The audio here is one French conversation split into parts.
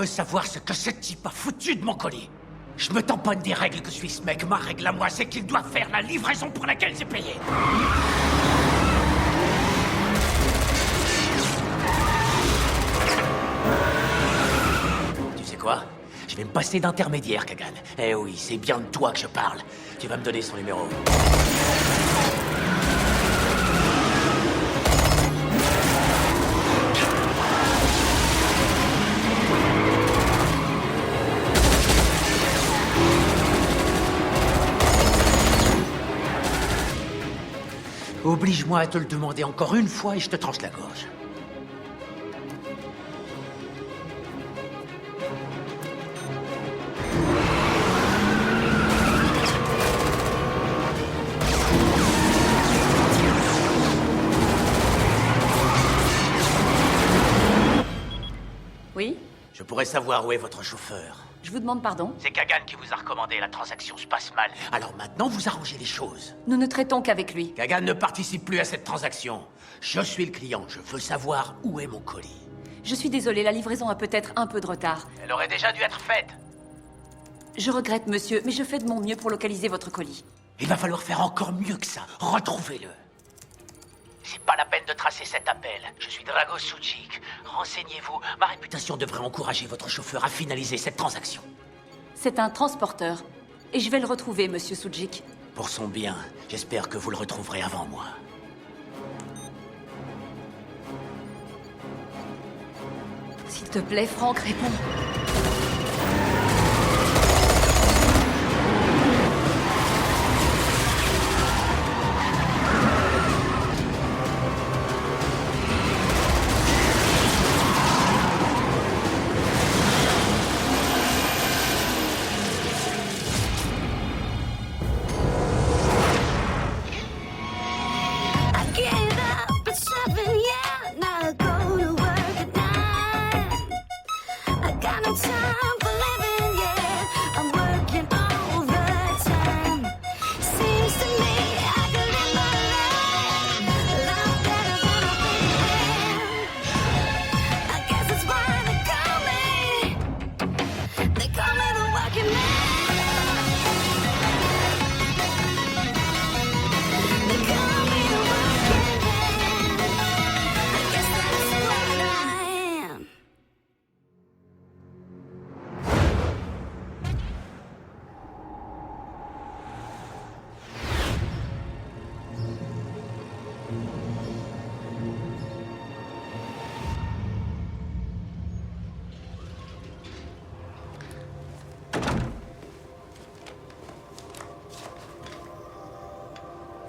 veux savoir ce que ce type a foutu de mon colis. Je me tamponne des règles que suit ce mec. Ma règle à moi, c'est qu'il doit faire la livraison pour laquelle j'ai payé. Tu sais quoi? Je vais me passer d'intermédiaire, Kagan. Eh oui, c'est bien de toi que je parle. Tu vas me donner son numéro. Oblige-moi à te le demander encore une fois et je te tranche la gorge. Oui? Je pourrais savoir où est votre chauffeur. Je vous demande pardon? C'est Kagan qui vous a recommandé. La transaction se passe mal. Alors maintenant, vous arrangez les choses. Nous ne traitons qu'avec lui. Kagan ne participe plus à cette transaction. Je suis le client. Je veux savoir où est mon colis. Je suis désolée, la livraison a peut-être un peu de retard. Elle aurait déjà dû être faite. Je regrette, monsieur, mais je fais de mon mieux pour localiser votre colis. Il va falloir faire encore mieux que ça. Retrouvez-le. C'est pas la peine de tracer cet appel. Je suis Drago Suchik. Renseignez-vous. Ma réputation devrait encourager votre chauffeur à finaliser cette transaction. C'est un transporteur. Et je vais le retrouver, monsieur Suchik. Pour son bien, j'espère que vous le retrouverez avant moi. S'il te plaît, Franck, réponds.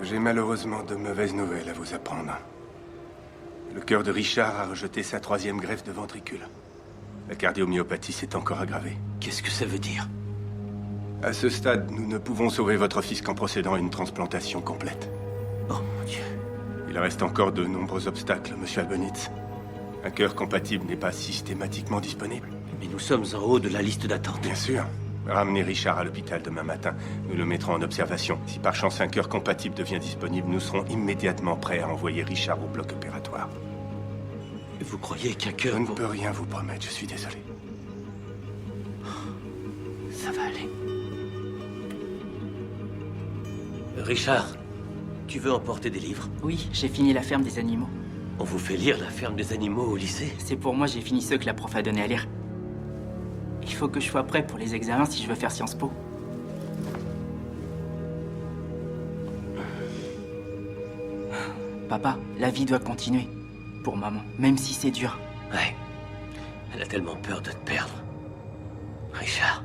J'ai malheureusement de mauvaises nouvelles à vous apprendre. Le cœur de Richard a rejeté sa 3e greffe de ventricule. La cardiomyopathie s'est encore aggravée. Qu'est-ce que ça veut dire? À ce stade, nous ne pouvons sauver votre fils qu'en procédant à une transplantation complète. Oh mon Dieu. Il reste encore de nombreux obstacles, monsieur Albonitz. Un cœur compatible n'est pas systématiquement disponible. Mais nous sommes en haut de la liste d'attente. Bien sûr. Ramenez Richard à l'hôpital demain matin. Nous le mettrons en observation. Si par chance un cœur compatible devient disponible, nous serons immédiatement prêts à envoyer Richard au bloc opératoire. Vous croyez qu'un cœur... Je ne peux rien vous promettre, je suis désolé. Ça va aller. Richard, tu veux emporter des livres? Oui, j'ai fini La ferme des animaux. On vous fait lire La ferme des animaux au lycée? C'est pour moi, j'ai fini ceux que la prof a donné à lire. Il faut que je sois prêt pour les examens si je veux faire Sciences Po. Papa, la vie doit continuer. Pour maman, même si c'est dur. Ouais. Elle a tellement peur de te perdre. Richard.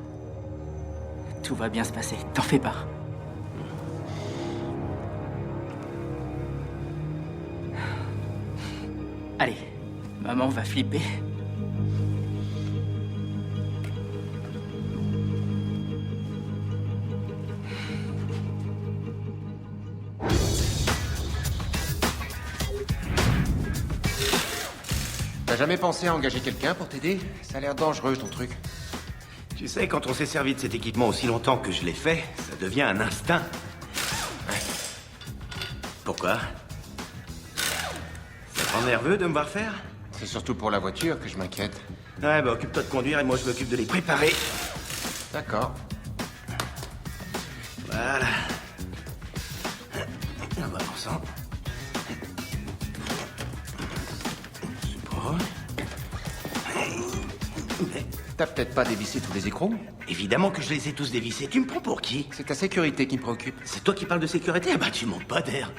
Tout va bien se passer, t'en fais pas. Allez, maman va flipper. T'as jamais pensé à engager quelqu'un pour t'aider? Ça a l'air dangereux, ton truc. Tu sais, quand on s'est servi de cet équipement aussi longtemps que je l'ai fait, ça devient un instinct. Pourquoi? Ça te rend nerveux de me voir faire? C'est surtout pour la voiture que je m'inquiète. Ouais, bah occupe-toi de conduire et moi je m'occupe de les préparer. D'accord. Voilà. On va pour ça. C'est pas... Mais T'as peut-être pas dévissé tous les écrous? évidemment que je les ai tous dévissés. Tu me prends pour qui? C'est ta sécurité qui me préoccupe. C'est toi qui parles de sécurité? Ah bah tu manques pas d'air.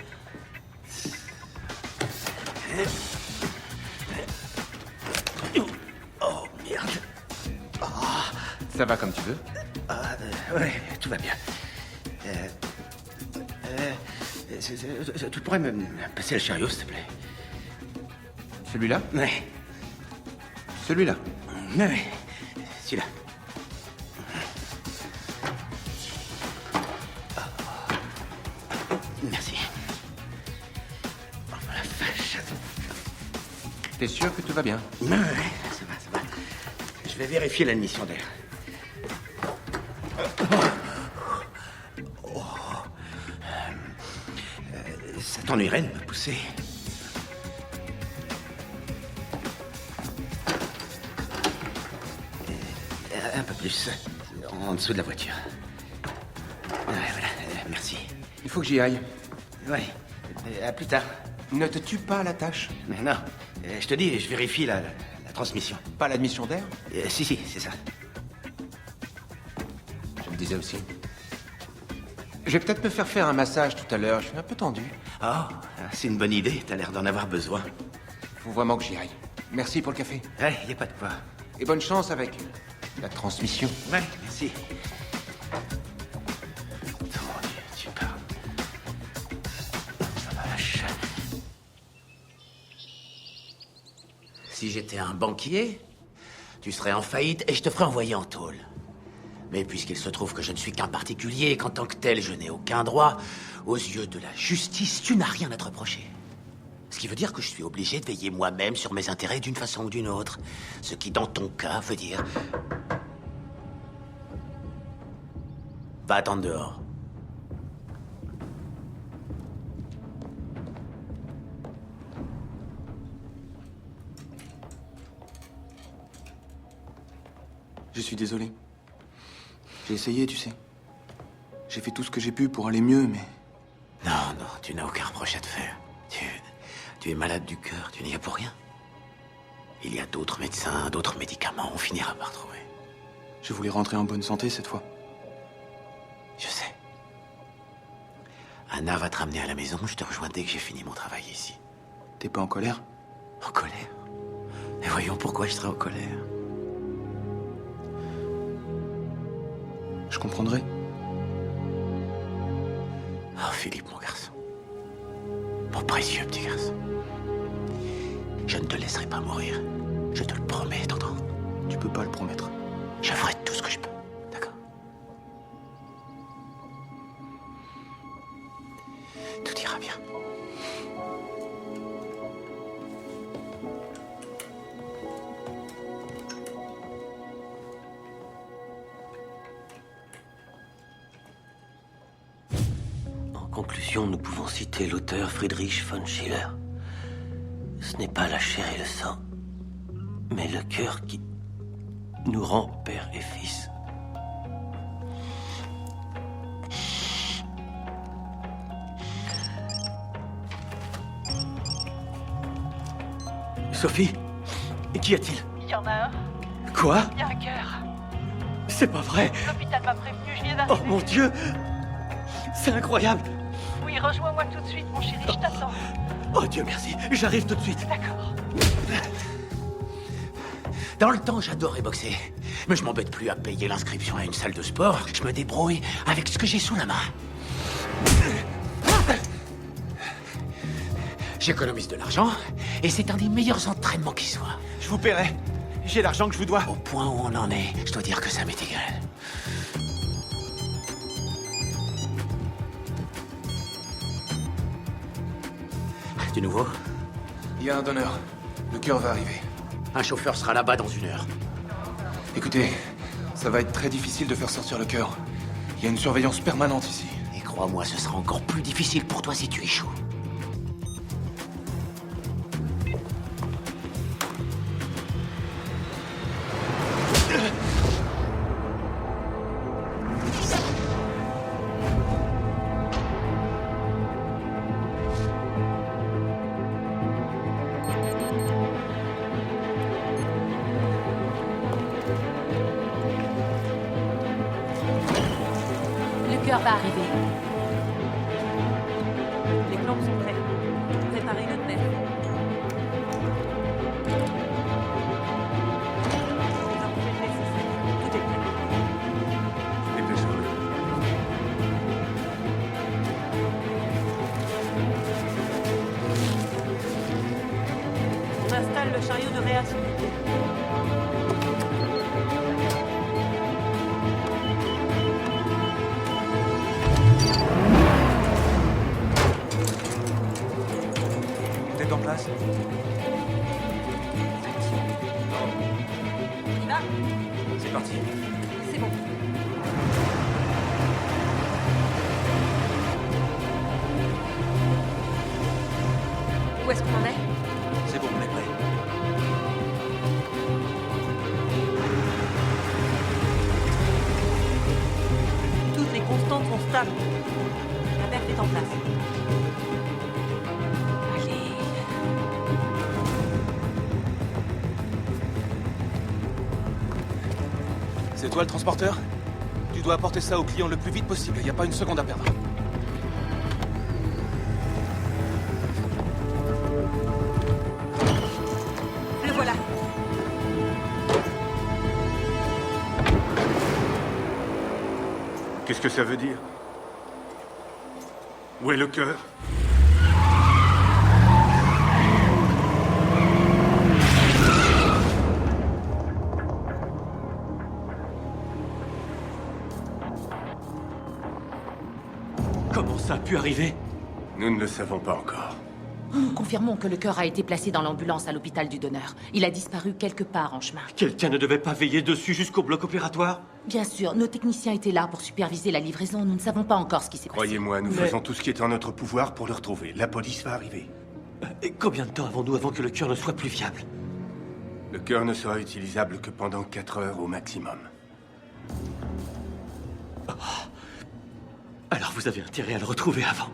Oh merde. Ça va comme tu veux. Ouais, tout va bien. Tu pourrais me passer le chariot, s'il te plaît? Celui-là? Ouais. Celui-là. Ouais, celui-là. Merci. Oh la vache. T'es sûr que tout va bien? Ouais, ça va, ça va. Je vais vérifier l'admission d'air. Ça t'ennuierait de me pousser? Un peu plus. En dessous de la voiture. Ouais, voilà, merci. Il faut que j'y aille. Ouais, à plus tard. Ne te tue pas à la tâche. Mais non, je te dis, je vérifie la transmission. Pas l'admission d'air? Si, c'est ça. Je me disais aussi. Je vais peut-être me faire un massage tout à l'heure. Je suis un peu tendu. Oh, c'est une bonne idée, t'as l'air d'en avoir besoin. Faut vraiment que j'y aille. Merci pour le café. Ouais, y a pas de quoi. Et bonne chance avec la transmission. Ouais, merci. Oh, mon Dieu, tu parles. La vache. Si j'étais un banquier, tu serais en faillite et je te ferais envoyer en tôle. Mais puisqu'il se trouve que je ne suis qu'un particulier et qu'en tant que tel, je n'ai aucun droit, aux yeux de la justice, tu n'as rien à te reprocher. Ce qui veut dire que je suis obligé de veiller moi-même sur mes intérêts d'une façon ou d'une autre. Ce qui, dans ton cas, veut dire... Va attendre dehors. Je suis désolé. J'ai essayé, tu sais. J'ai fait tout ce que j'ai pu pour aller mieux, mais... Non, tu n'as aucun reproche à te faire. Tu es malade du cœur, tu n'y es pour rien. Il y a d'autres médecins, d'autres médicaments, on finira par trouver. Je voulais rentrer en bonne santé cette fois. Je sais. Anna va te ramener à la maison, je te rejoins dès que j'ai fini mon travail ici. T'es pas en colère? En colère? Mais voyons pourquoi je serais en colère. Je comprendrai. Oh, Philippe, mon garçon. Mon précieux petit garçon. Je ne te laisserai pas mourir. Je te le promets, t'entends? Tu peux pas le promettre. Je ferai tout ce que je peux, d'accord? Tout ira bien. En conclusion, nous pouvons citer l'auteur Friedrich von Schiller. Ce n'est pas la chair et le sang, mais le cœur qui nous rend père et fils. Sophie, qu'y a-t-il? Il y en a un. Quoi? Il y a un cœur. C'est pas vrai. L'hôpital m'a prévenu, je viens Oh d'arriver. mon Dieu! C'est incroyable! Oui, rejoins-moi tout de suite, mon chéri, je t'attends. Oh Dieu merci, j'arrive tout de suite. D'accord. Dans le temps, j'adorais boxer. Mais je m'embête plus à payer l'inscription à une salle de sport. Je me débrouille avec ce que j'ai sous la main. J'économise de l'argent, et c'est un des meilleurs entraînements qui soit. Je vous paierai. J'ai l'argent que je vous dois. Au point où on en est, je dois dire que ça m'est égal. Du nouveau? Il y a un donneur. Le cœur va arriver. Un chauffeur sera là-bas dans 1 heure. Écoutez, ça va être très difficile de faire sortir le cœur. Il y a une surveillance permanente ici. Et crois-moi, ce sera encore plus difficile pour toi si tu échoues. va pas arriver. Les plans sont prêts. Préparez le père. Vous en faites le nécessaire. Tout est prêt. Dépêchons-le. On installe le chariot de réaction. Vous êtes en place? On y va? C'est parti. C'est bon. Où est-ce qu'on en est? C'est bon, on est prêt. Toutes les constantes sont stables. La perf est en place. Allez. C'est toi le transporteur? Tu dois apporter ça au client le plus vite possible. Y a pas une seconde à perdre. Le voilà. Qu'est-ce que ça veut dire? Où est le cœur? Comment ça a pu arriver? Nous ne le savons pas encore. Nous confirmons que le cœur a été placé dans l'ambulance à l'hôpital du donneur. Il a disparu quelque part en chemin. Quelqu'un ne devait pas veiller dessus jusqu'au bloc opératoire? Bien sûr, nos techniciens étaient là pour superviser la livraison. Nous ne savons pas encore ce qui s'est passé. Croyez-moi, nous faisons tout ce qui est en notre pouvoir pour le retrouver. La police va arriver. Et combien de temps avons-nous avant que le cœur ne soit plus viable? Le cœur ne sera utilisable que pendant 4 heures au maximum. Alors vous avez intérêt à le retrouver avant.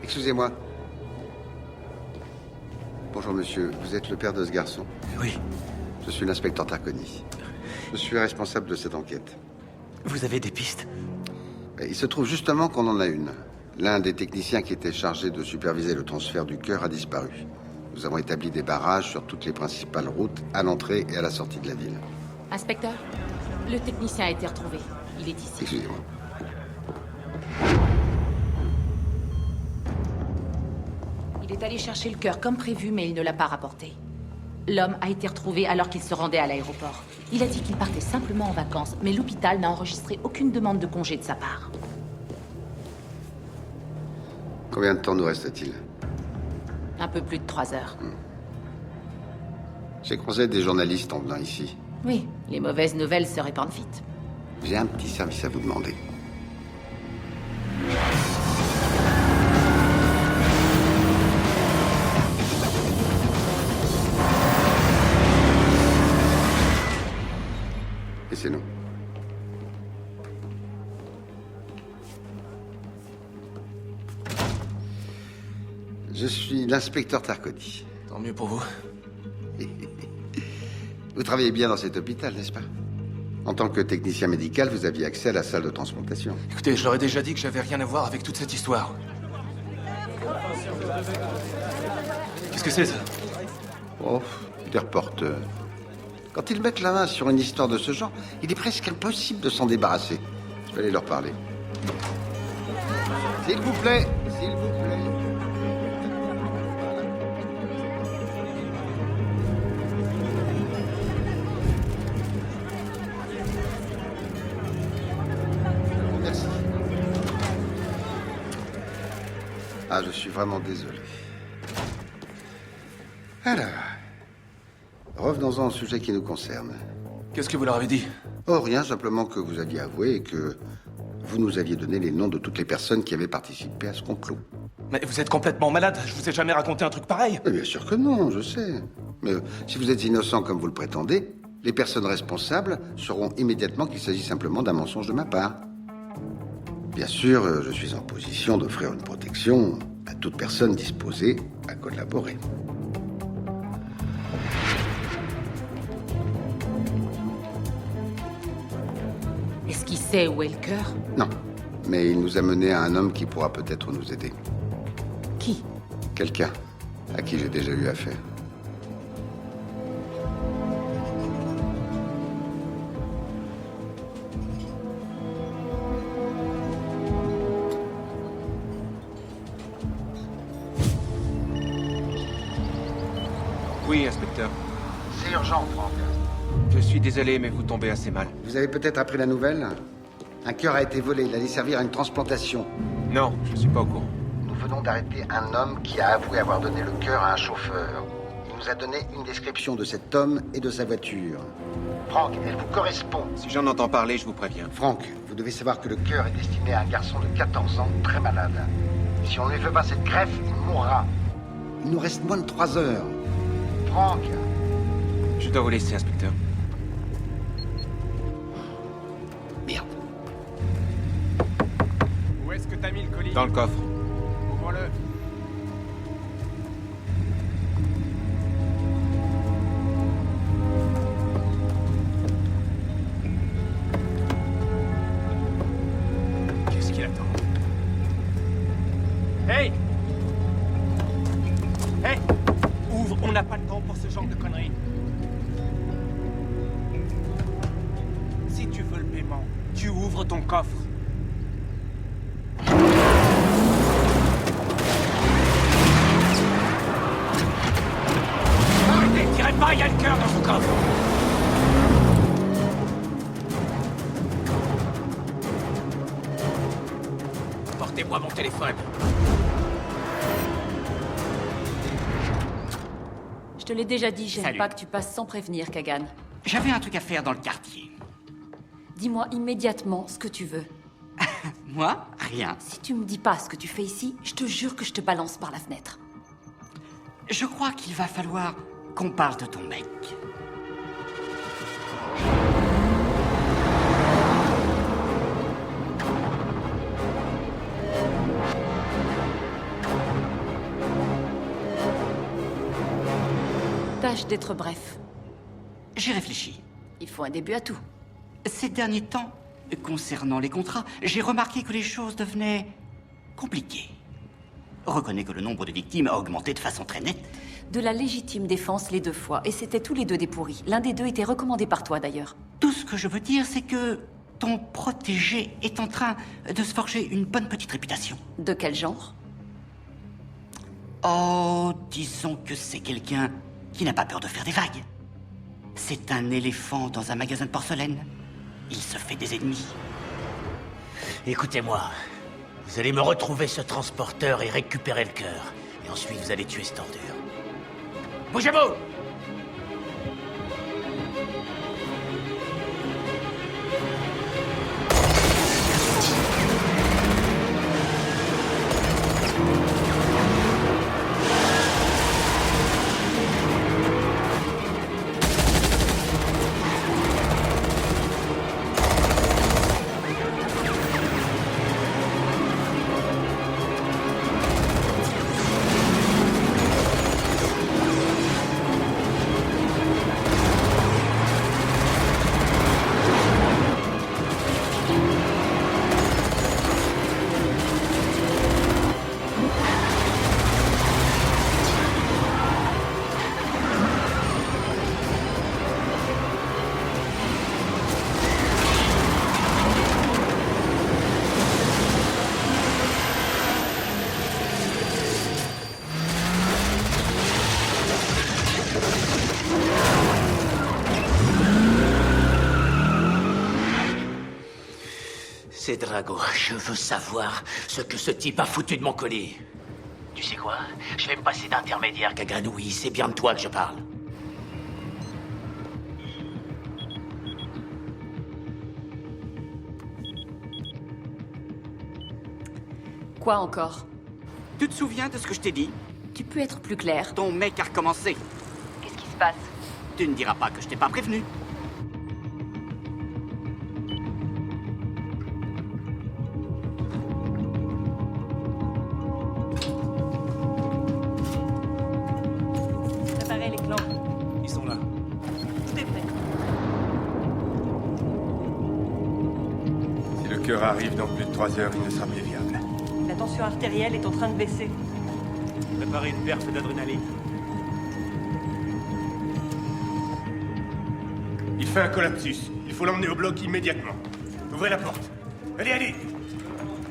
Excusez-moi. Bonjour monsieur, vous êtes le père de ce garçon? Oui. Je suis l'inspecteur Tarconi. Je suis responsable de cette enquête. Vous avez des pistes? Il se trouve justement qu'on en a une. L'un des techniciens qui était chargé de superviser le transfert du cœur a disparu. Nous avons établi des barrages sur toutes les principales routes à l'entrée et à la sortie de la ville. Inspecteur, le technicien a été retrouvé. Il est ici. Excusez-moi. Il est allé chercher le cœur comme prévu, mais il ne l'a pas rapporté. L'homme a été retrouvé alors qu'il se rendait à l'aéroport. Il a dit qu'il partait simplement en vacances, mais l'hôpital n'a enregistré aucune demande de congé de sa part. Combien de temps nous reste-t-il? Un peu plus de 3 heures. J'ai croisé des journalistes en venant ici. Oui, les mauvaises nouvelles se répandent vite. J'ai un petit service à vous demander. Laissez-nous. Je suis l'inspecteur Tarconi. Tant mieux pour vous. Vous travaillez bien dans cet hôpital, n'est-ce pas? En tant que technicien médical, vous aviez accès à la salle de transplantation. Écoutez, je leur ai déjà dit que j'avais rien à voir avec toute cette histoire. Qu'est-ce que c'est, ça? Oh, des reporters. Quand ils mettent la main sur une histoire de ce genre, il est presque impossible de s'en débarrasser. Je vais aller leur parler. S'il vous plaît, s'il vous plaît. Merci. Ah, je suis vraiment désolé. Alors, revenons-en au sujet qui nous concerne. Qu'est-ce que vous leur avez dit? Oh, rien, simplement que vous aviez avoué et que vous nous aviez donné les noms de toutes les personnes qui avaient participé à ce complot. Mais vous êtes complètement malade. Je vous ai jamais raconté un truc pareil. Mais bien sûr que non, je sais. Mais si vous êtes innocent comme vous le prétendez, les personnes responsables sauront immédiatement qu'il s'agit simplement d'un mensonge de ma part. Bien sûr, je suis en position d'offrir une protection à toute personne disposée à collaborer. Est-ce qu'il sait où est le cœur? Non, mais il nous a menés à un homme qui pourra peut-être nous aider. Qui? Quelqu'un à qui j'ai déjà eu affaire. Oui, inspecteur. C'est urgent, Franck. Je suis désolé, mais vous tombez assez mal. Vous avez peut-être appris la nouvelle? Un cœur a été volé, il allait servir à une transplantation. Non, je suis pas au courant. Nous venons d'arrêter un homme qui a avoué avoir donné le cœur à un chauffeur. Il nous a donné une description de cet homme et de sa voiture. Franck, elle vous correspond. Si j'en entends parler, je vous préviens. Franck, vous devez savoir que le cœur est destiné à un garçon de 14 ans, très malade. Si on ne lui fait pas cette greffe, il mourra. Il nous reste moins de 3 heures. Franck! Je dois vous laisser, inspecteur. Merde. Où est-ce que t'as mis le colis? Dans le coffre. Ouvre-le. Qu'est-ce qu'il attend? Hey! Hey! Ouvre, on n'a pas le temps pour ce genre de conneries. Si tu veux le paiement, tu ouvres ton coffre. Arrêtez, tirez pas, il y a le cœur dans son coffre. Portez-moi mon téléphone. Je te l'ai déjà dit, j'aime Salut. pas que tu passes sans prévenir, Kagan. J'avais un truc à faire dans le quartier. Dis-moi immédiatement ce que tu veux. Moi, rien. Si tu me dis pas ce que tu fais ici, je te jure que je te balance par la fenêtre. Je crois qu'il va falloir qu'on parle de ton mec. Tâche d'être bref. J'ai réfléchi. Il faut un début à tout. Ces derniers temps, concernant les contrats, j'ai remarqué que les choses devenaient compliquées. Reconnais que le nombre de victimes a augmenté de façon très nette. De la légitime défense les 2 fois, et c'était tous les 2 des pourris. L'un des 2 était recommandé par toi, d'ailleurs. Tout ce que je veux dire, c'est que ton protégé est en train de se forger une bonne petite réputation. De quel genre? Oh, disons que c'est quelqu'un qui n'a pas peur de faire des vagues. C'est un éléphant dans un magasin de porcelaine. Il se fait des ennemis. Écoutez-moi. Vous allez me retrouver ce transporteur et récupérer le cœur. Et ensuite, vous allez tuer cette ordure. Bougez-vous! C'est Drago. Je veux savoir ce que ce type a foutu de mon colis. Tu sais quoi? Je vais me passer d'intermédiaire, Kagan. Oui, c'est bien de toi que je parle. Quoi encore? Tu te souviens de ce que je t'ai dit? Tu peux être plus clair? Ton mec a recommencé. Qu'est-ce qui se passe? Tu ne diras pas que je t'ai pas prévenu. Préparez les clans. Ils sont là. Tout est prêt. Si le cœur arrive dans plus de 3 heures, il ne sera plus viable. La tension artérielle est en train de baisser. Préparez une perf d'adrénaline. Il fait un collapsus. Il faut l'emmener au bloc immédiatement. Ouvrez la porte. Allez, allez.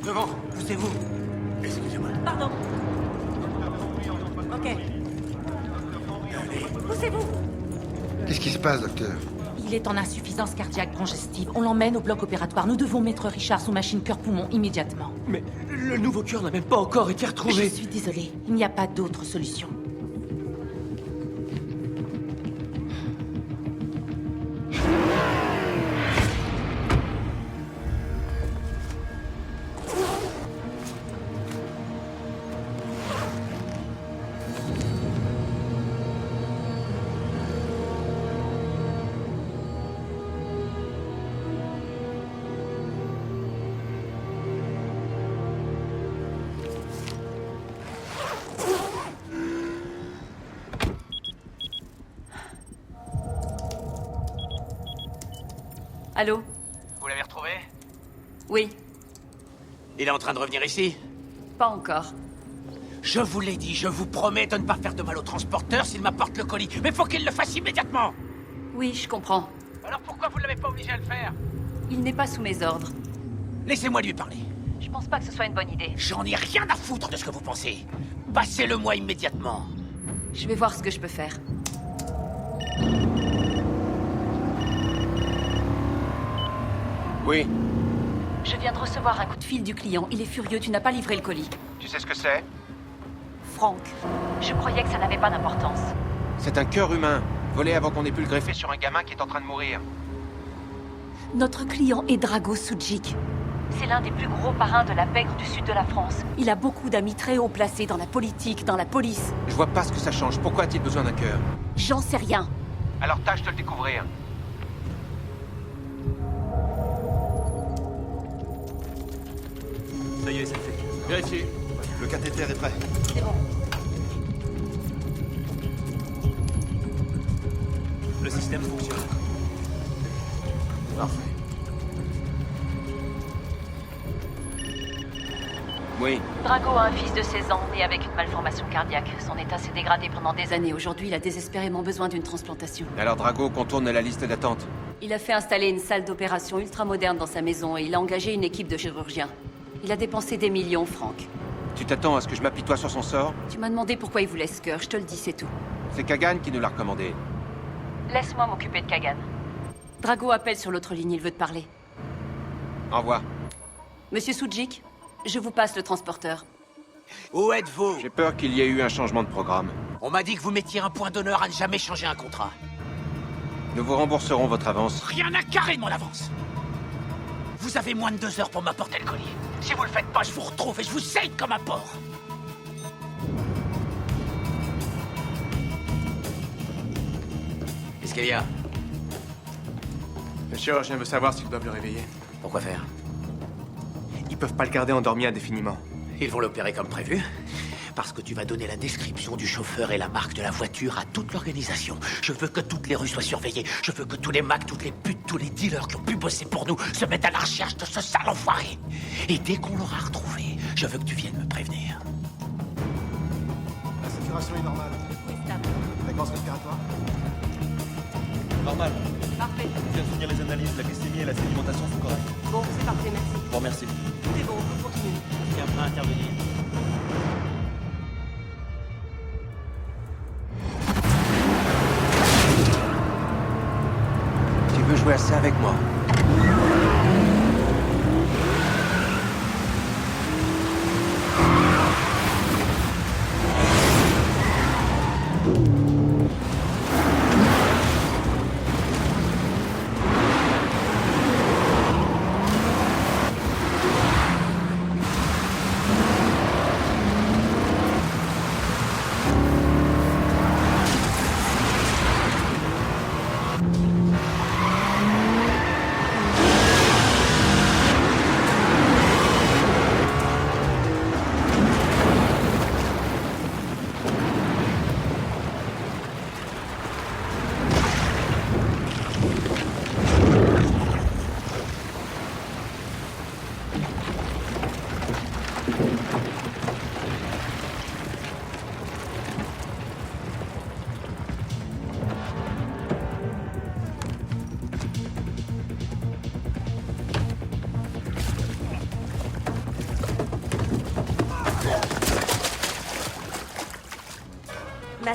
Devant, poussez-vous. Excusez-moi. Pardon. Ok. Poussez-vous. Qu'est-ce qui se passe, docteur? Il est en insuffisance cardiaque congestive. On l'emmène au bloc opératoire. Nous devons mettre Richard sous machine cœur-poumon immédiatement. Mais le nouveau cœur n'a même pas encore été Je retrouvé. suis désolée. Il n'y a pas d'autre solution. Allô? Vous l'avez retrouvé? Oui, Il est en train de revenir ici? pas encore. Je vous l'ai dit, je vous promets de ne pas faire de mal au transporteur s'il m'apporte le colis. Mais faut qu'il le fasse immédiatement! Oui, je comprends. Alors pourquoi vous ne l'avez pas obligé à le faire? Il n'est pas sous mes ordres. Laissez-moi lui parler. Je pense pas que ce soit une bonne idée. J'en ai rien à foutre de ce que vous pensez. Passez-le-moi immédiatement. Je vais voir ce que je peux faire. Oui. Je viens de recevoir un coup de fil du client. Il est furieux, tu n'as pas livré le colis. Tu sais ce que c'est? Franck, je croyais que ça n'avait pas d'importance. C'est un cœur humain, volé avant qu'on ait pu le greffer sur un gamin qui est en train de mourir. Notre client est Drago Sujic. C'est l'un des plus gros parrains de la pègre du sud de la France. Il a beaucoup d'amis très haut placés dans la politique, dans la police. Je vois pas ce que ça change. Pourquoi a-t-il besoin d'un cœur? J'en sais rien. Alors tâche de le découvrir. Ça y est, c'est fait. Vérifiez. Le cathéter est prêt. C'est bon. Le système fonctionne. Parfait. Oui. Drago a un fils de 16 ans, né avec une malformation cardiaque. Son état s'est dégradé pendant des années. Aujourd'hui, il a désespérément besoin d'une transplantation. Alors Drago contourne la liste d'attente. Il a fait installer une salle d'opération ultra moderne dans sa maison et il a engagé une équipe de chirurgiens. Il a dépensé des millions, Franck. Tu t'attends à ce que je m'apitoie sur son sort? Tu m'as demandé pourquoi il voulait ce cœur, je te le dis, c'est tout. C'est Kagan qui nous l'a recommandé. Laisse-moi m'occuper de Kagan. Drago appelle sur l'autre ligne, il veut te parler. Au revoir. Monsieur Sujic, je vous passe le transporteur. Où êtes-vous? J'ai peur qu'il y ait eu un changement de programme. On m'a dit que vous mettiez un point d'honneur à ne jamais changer un contrat. Nous vous rembourserons votre avance. Rien à carrer de mon avance. Vous avez moins de 2 heures pour m'apporter le colis. Si vous le faites pas, je vous retrouve et je vous saigne comme un porc. Qu'est-ce qu'il y a? Le chirurgien veut savoir s'ils doivent le réveiller. Pourquoi faire? Ils peuvent pas le garder endormi indéfiniment. Ils vont l'opérer comme prévu. Parce que tu vas donner la description du chauffeur et la marque de la voiture à toute l'organisation. Je veux que toutes les rues soient surveillées. Je veux que tous les macs, toutes les putes, tous les dealers qui ont pu bosser pour nous se mettent à la recherche de ce sale enfoiré. Et dès qu'on l'aura retrouvé, je veux que tu viennes me prévenir. La saturation est normale. Oui, stable. Fréquence respiratoire. Normal. Parfait. Je viens de finir les analyses. La glycémie et la sédimentation sont correctes. Bon, c'est parfait, merci. Je vous remercie. C'est bon, on peut continuer. Je tiens à intervenir. Tu veux jouer à ça avec moi?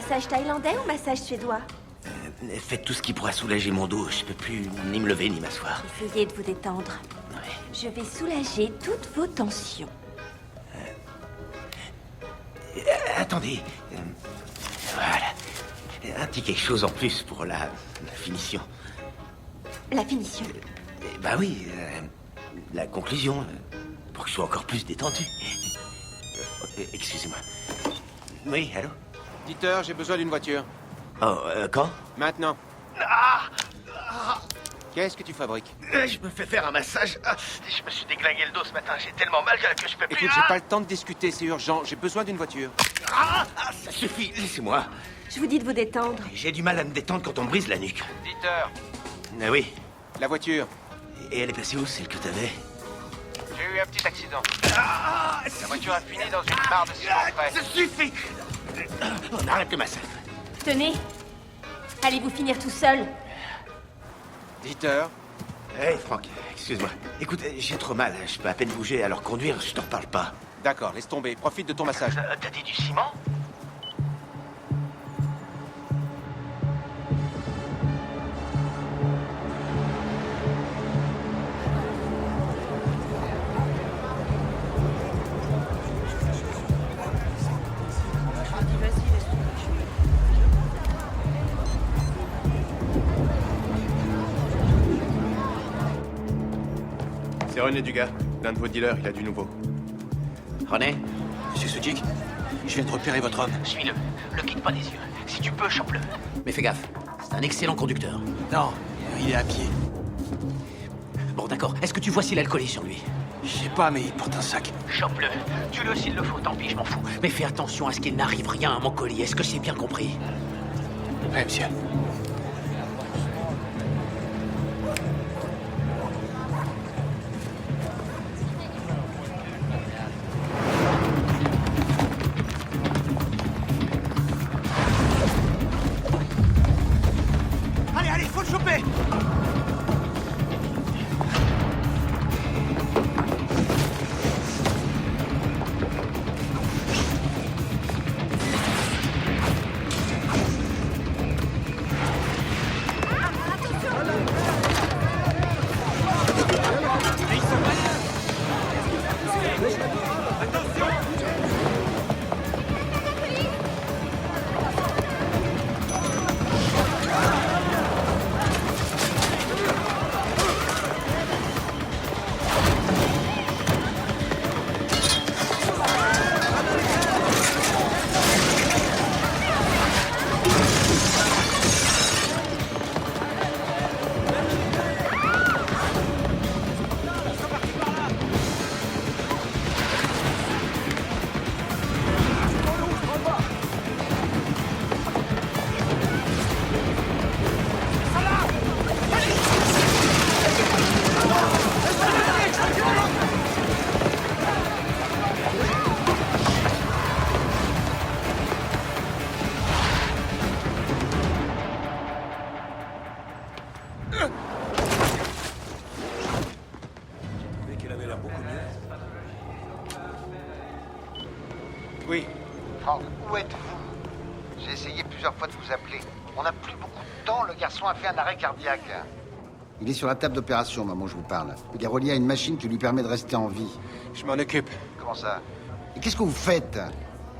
Massage thaïlandais ou massage suédois? Faites tout ce qui pourra soulager mon dos. Je peux plus ni me lever ni m'asseoir. Essayez de vous détendre. Ouais. Je vais soulager toutes vos tensions. Attendez. Voilà. Un petit quelque chose en plus pour la finition. La finition. Bah oui, la conclusion. Pour que je sois encore plus détendu. Excusez-moi. Oui, allô? Dieter, j'ai besoin d'une voiture. Oh, quand? Maintenant. Qu'est-ce que tu fabriques? Je me fais faire un massage. Je me suis déglingué le dos ce matin. J'ai tellement mal que je peux plus. Écoute, j'ai pas le temps de discuter, c'est urgent. J'ai besoin d'une voiture. Ça suffit, laissez-moi. Je vous dis de vous détendre. J'ai du mal à me détendre quand on me brise la nuque. Dieter, Ah oui. la voiture. Et elle est passée où, celle que t'avais? J'ai eu un petit accident. La voiture a fini dans une mare de ciment frais. Ça suffit. On arrête le massacre. Tenez. Allez-vous finir tout seul? Dieter, Hey, Franck, excuse-moi. Écoute, j'ai trop mal. Je peux à peine bouger, alors conduire, je t'en parle pas. d'accord, laisse tomber. Profite de ton massage. T'as dit du ciment? C'est René Dugas, l'un de vos dealers, il a du nouveau. René? Monsieur Sujic, je viens de repérer votre homme. Suis-le. Le quitte pas des yeux. Si tu peux, chope-le. Mais fais gaffe, c'est un excellent conducteur. Non, il est à pied. Bon, d'accord. Est-ce que tu vois si l'alcool est sur lui? Je sais pas, mais il porte un sac. Chope-le. Tue-le s'il le faut, tant pis, je m'en fous. Mais fais attention à ce qu'il n'arrive rien à mon colis. Est-ce que c'est bien compris? Ouais, monsieur. Allez, allez, faut le choper! Oui. Franck, où êtes-vous? J'ai essayé plusieurs fois de vous appeler. On n'a plus beaucoup de temps, le garçon a fait un arrêt cardiaque. Il est sur la table d'opération, maman, je vous parle. Il est relié à une machine qui lui permet de rester en vie. Je m'en occupe. Comment ça? Et qu'est-ce que vous faites?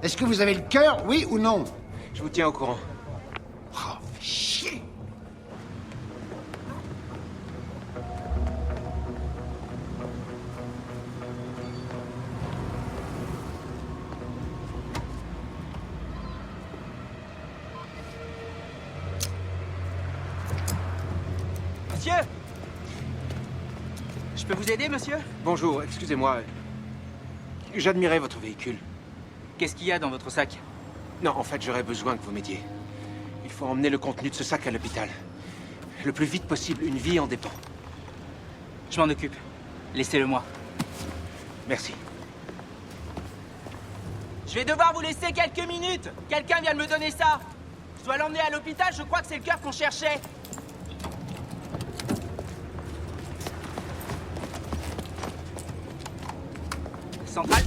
Est-ce que vous avez le cœur, oui ou non? Je vous tiens au courant. Oh, chier! Monsieur! Je peux vous aider, monsieur? Bonjour, excusez-moi. J'admirais votre véhicule. Qu'est-ce qu'il y a dans votre sac? Non, en fait, j'aurais besoin que vous m'aidiez. Il faut emmener le contenu de ce sac à l'hôpital. Le plus vite possible, une vie en dépend. Je m'en occupe. Laissez-le moi. Merci. Je vais devoir vous laisser quelques minutes. Quelqu'un vient de me donner ça. Je dois l'emmener à l'hôpital, je crois que c'est le cœur qu'on cherchait. Centrale.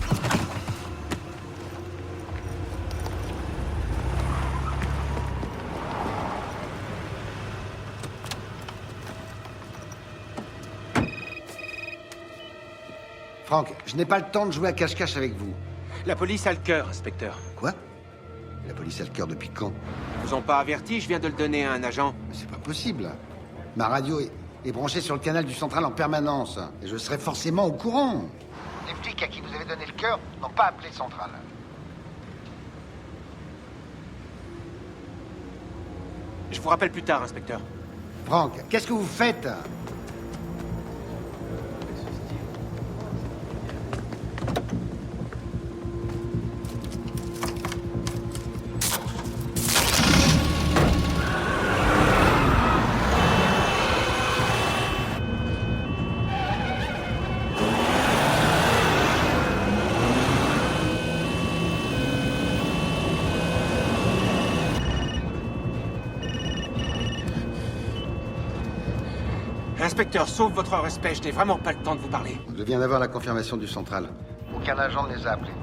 Frank, je n'ai pas le temps de jouer à cache-cache avec vous. La police a le cœur, inspecteur. Quoi? La police a le cœur depuis quand? Ils vous ont pas averti, je viens de le donner à un agent. Mais c'est pas possible. Ma radio est branchée sur le canal du central en permanence. Et je serai forcément au courant. Les flics à qui vous avez donné le cœur n'ont pas appelé le central. Je vous rappelle plus tard, inspecteur. Frank, qu'est-ce que vous faites? Inspecteur, sauf votre respect, je n'ai vraiment pas le temps de vous parler. Je viens d'avoir la confirmation du central. Aucun agent ne les a appelés.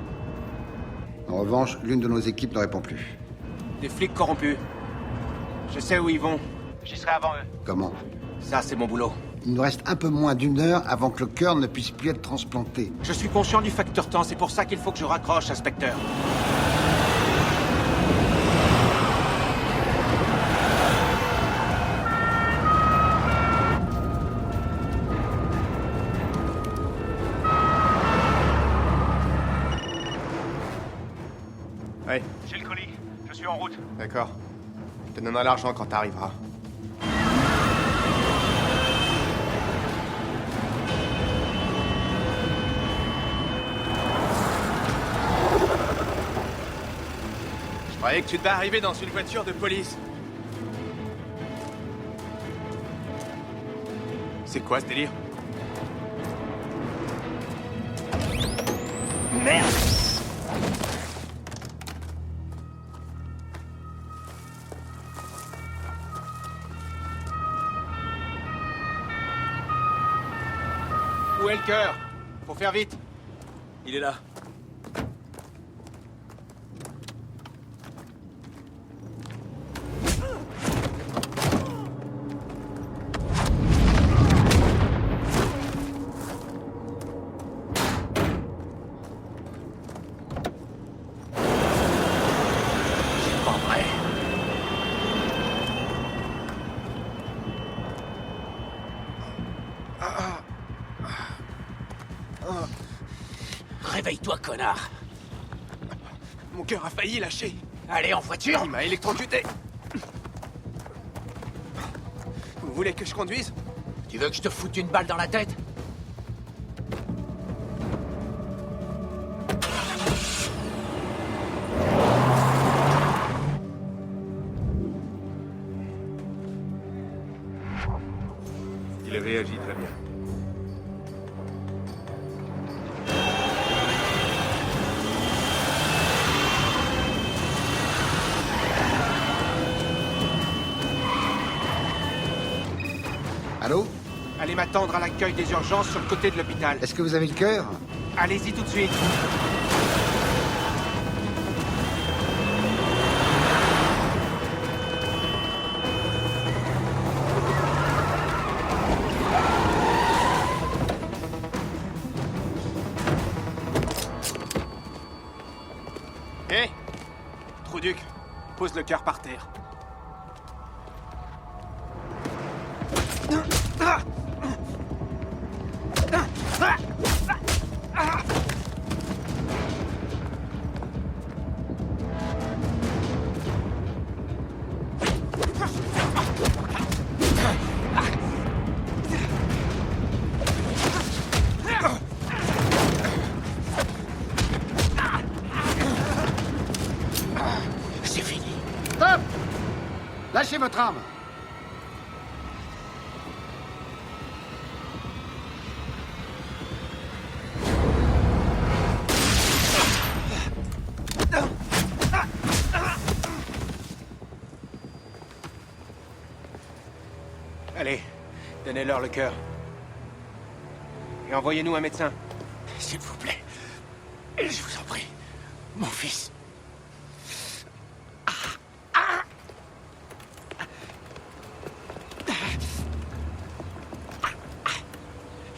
En revanche, l'une de nos équipes ne répond plus. Des flics corrompus. Je sais où ils vont. J'y serai avant eux. Comment? Ça, c'est mon boulot. Il nous reste un peu moins d'une heure avant que le cœur ne puisse plus être transplanté. Je suis conscient du facteur temps, c'est pour ça qu'il faut que je raccroche, inspecteur. Ouais. J'ai le colis. Je suis en route. D'accord. Je te donnerai l'argent quand t'arriveras. Je croyais que tu devais arriver dans une voiture de police. C'est quoi ce délire? Merde! Où est le cœur? Faut faire vite. Il est là. C'est pas vrai. Réveille-toi, connard. Mon cœur a failli lâcher. Allez, en voiture. Il m'a électrocuté. Vous voulez que je conduise? Tu veux que je te foute une balle dans la tête? Il réagit très bien. Allô? Allez m'attendre à l'accueil des urgences sur le côté de l'hôpital. Est-ce que vous avez le cœur? Allez-y tout de suite. Hé! Trouduc, pose le cœur par terre. C'est fini. Stop! Lâchez votre arme. Allez, donnez-leur le cœur. Et envoyez-nous un médecin. S'il vous plaît. Je vous en prie. Mon fils.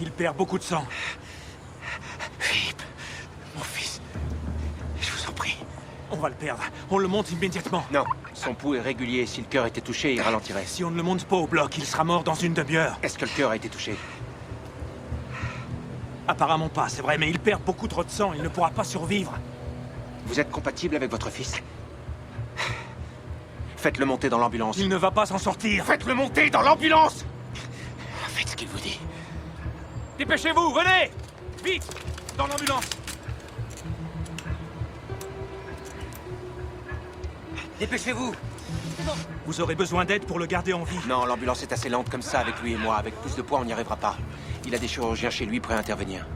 Il perd beaucoup de sang. qu'on va le perdre. On le monte immédiatement. Non, son pouls est régulier. Si le cœur était touché, il ralentirait. Si on ne le monte pas au bloc, il sera mort dans une demi-heure. Est-ce que le cœur a été touché? Apparemment pas, c'est vrai, mais il perd beaucoup trop de sang. Il ne pourra pas survivre. Vous êtes compatible avec votre fils? Faites-le monter dans l'ambulance. Il ne va pas s'en sortir. Faites-le monter dans l'ambulance! Faites ce qu'il vous dit. Dépêchez-vous, venez! Vite! Dans l'ambulance! Dépêchez-vous! Vous aurez besoin d'aide pour le garder en vie. Non, l'ambulance est assez lente comme ça avec lui et moi. Avec plus de poids, on n'y arrivera pas. Il a des chirurgiens chez lui prêts à intervenir.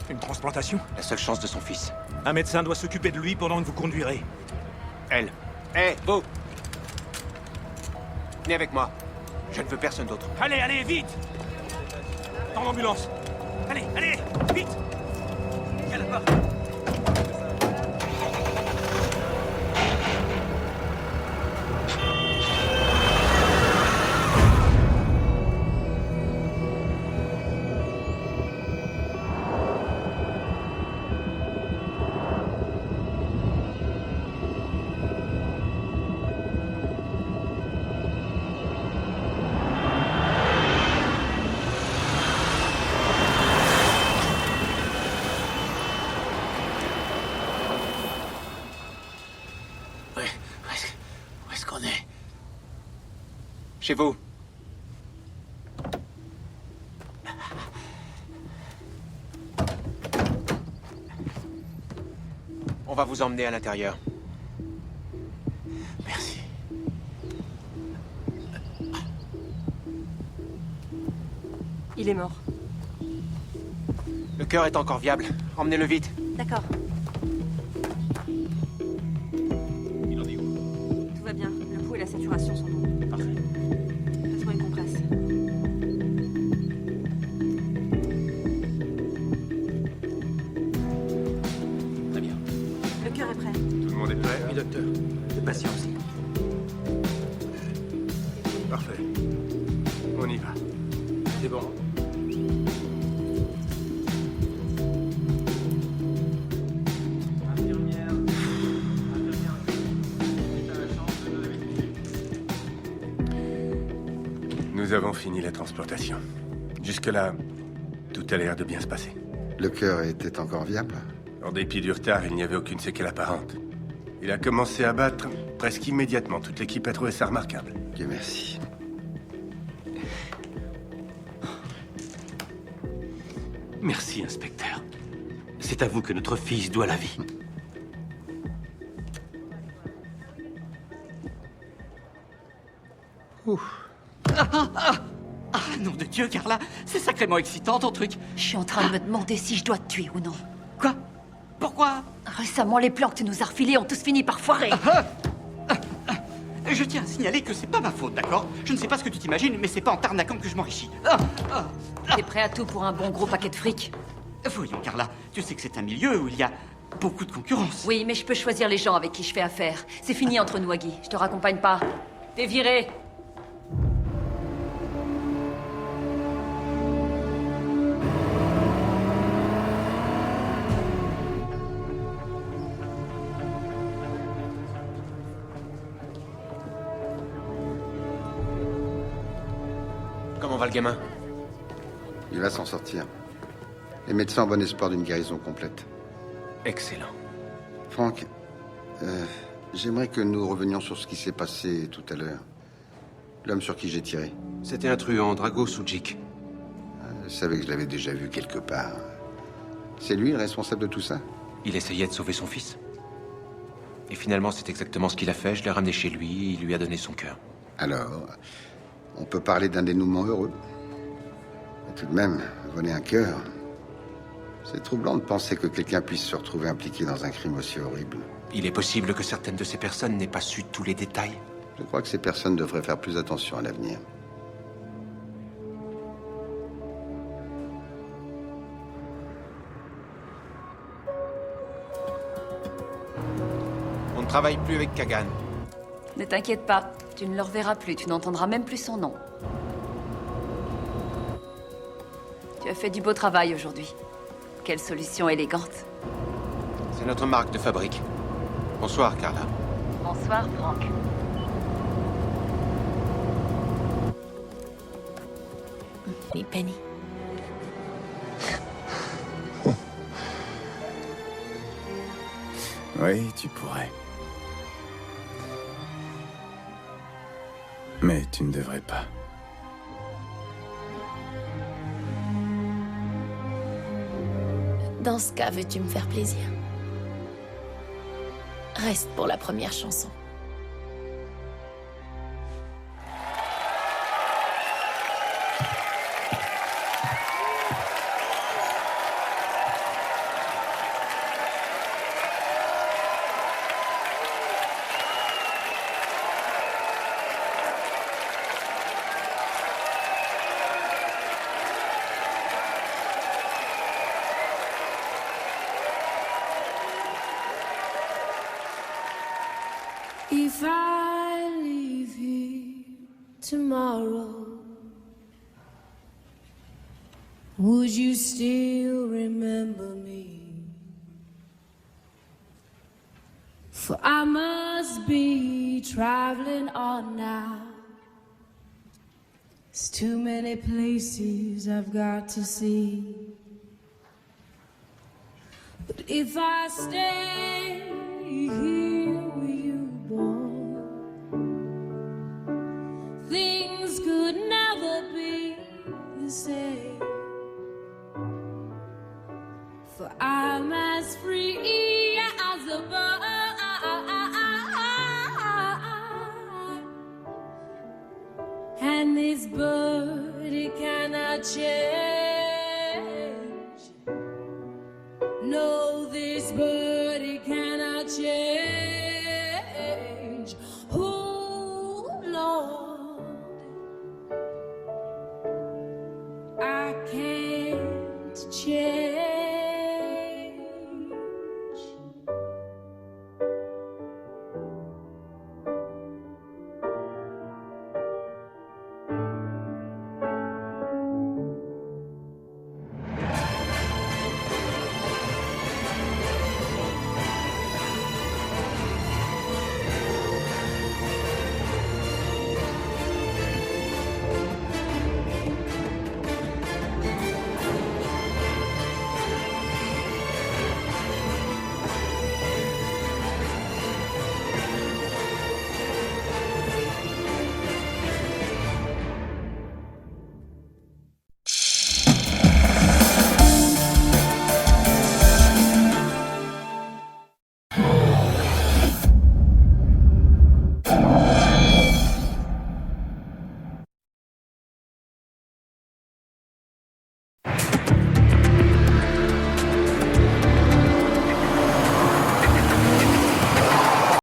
Une transplantation? La seule chance de son fils. Un médecin doit s'occuper de lui pendant que vous conduirez. Elle. Hé, vous! Venez avec moi. Je ne veux personne d'autre. Allez, allez, vite! Dans l'ambulance! Allez, allez, vite! Viens là-bas! Où est-ce qu'on est? Chez vous. On va vous emmener à l'intérieur. Merci. Il est mort. Le cœur est encore viable. Emmenez-le vite. D'accord. Tout va bien. Le pouls et la saturation sont bons. Parfait. Passe-moi une compresse. Très bien. Le cœur est prêt. Tout le monde est prêt? Oui, docteur. Le patient aussi. Parfait. On y va. C'est bon. Nous avons fini la transplantation. Jusque-là, tout a l'air de bien se passer. Le cœur était encore viable? En dépit du retard, il n'y avait aucune séquelle apparente. Il a commencé à battre presque immédiatement. Toute l'équipe a trouvé ça remarquable. Dieu merci. Merci, inspecteur. C'est à vous que notre fils doit la vie. Ah, nom de Dieu, Carla, c'est sacrément excitant ton truc. Je suis en train de me demander si je dois te tuer ou non. Quoi? Pourquoi? Récemment, les plans que tu nous as refilés ont tous fini par foirer. Je tiens à signaler que c'est pas ma faute, d'accord? Je ne sais pas ce que tu t'imagines, mais c'est pas en t'arnaquant que je m'enrichis. T'es prêt à tout pour un bon gros paquet de fric? Voyons, Carla, tu sais que c'est un milieu où il y a beaucoup de concurrence. Oui, mais je peux choisir les gens avec qui je fais affaire. C'est fini entre nous, Agui. Je te raccompagne pas. T'es viré. Comment va le gamin? Il va s'en sortir. Les médecins ont bon espoir d'une guérison complète. Excellent. Franck, j'aimerais que nous revenions sur ce qui s'est passé tout à l'heure. L'homme sur qui j'ai tiré. C'était un truand, Drago Sujic. Je savais que je l'avais déjà vu quelque part. C'est lui le responsable de tout ça? Il essayait de sauver son fils. Et finalement, c'est exactement ce qu'il a fait. Je l'ai ramené chez lui et il lui a donné son cœur. Alors, on peut parler d'un dénouement heureux. Mais tout de même, voler un cœur... C'est troublant de penser que quelqu'un puisse se retrouver impliqué dans un crime aussi horrible. Il est possible que certaines de ces personnes n'aient pas su tous les détails. Je crois que ces personnes devraient faire plus attention à l'avenir. On ne travaille plus avec Kagan. Ne t'inquiète pas. Tu ne le reverras plus. Tu n'entendras même plus son nom. Tu as fait du beau travail aujourd'hui. Quelle solution élégante. C'est notre marque de fabrique. Bonsoir, Carla. Bonsoir, Franck. Mais Penny. Oui, tu pourrais. Mais tu ne devrais pas. Dans ce cas, veux-tu me faire plaisir? Reste pour la première chanson. If I leave here tomorrow, would you still remember me? For I must be traveling on now. There's too many places I've got to see. But if I stay here with you, boy, things could never be the same. For I'm as free as a bird, and this bird, it cannot change. No, this bird, it cannot change. Oh, Lord, I can't change.